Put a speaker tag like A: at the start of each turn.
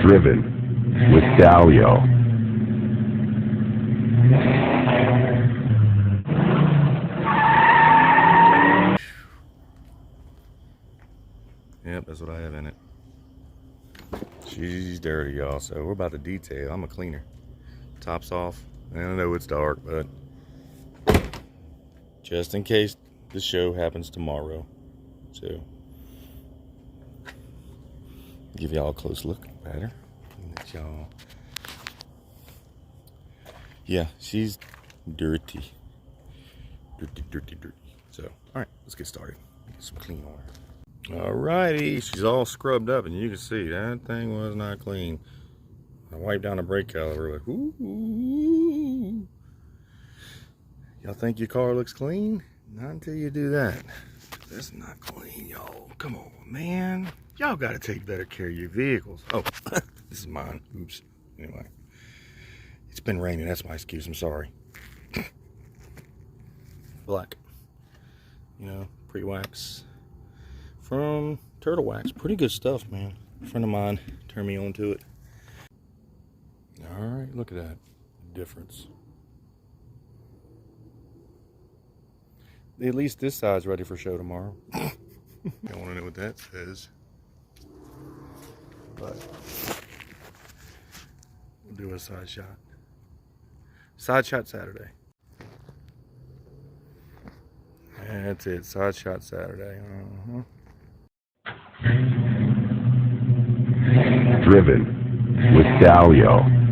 A: Driven with dalleo.
B: Yep, that's what I have in it. She's dirty, y'all, so we're about to detail. I'm a cleaner. Top's off. I know it's dark, but just in case the show happens tomorrow. So, give y'all a close look at her. Let y'all. Yeah, she's dirty. Dirty. So, alright, let's get started. Get some clean on her. Alrighty, she's all scrubbed up, and you can see that thing was not clean. I wiped down the brake caliper, like, ooh. Y'all think your car looks clean? Not until you do that. That's not clean, y'all. Come on, man. Y'all gotta take better care of your vehicles. Oh, this is mine. Oops. Anyway, it's been raining. That's my excuse. I'm sorry. Black. You know, pre-wax. From Turtle Wax. Pretty good stuff, man. A friend of mine turned me on to it. Alright, look at that difference. At least this side's ready for show tomorrow. I want to know what that says. But we'll do a side shot. Side shot Saturday. That's it. Side shot Saturday.
A: Driven with dalleo.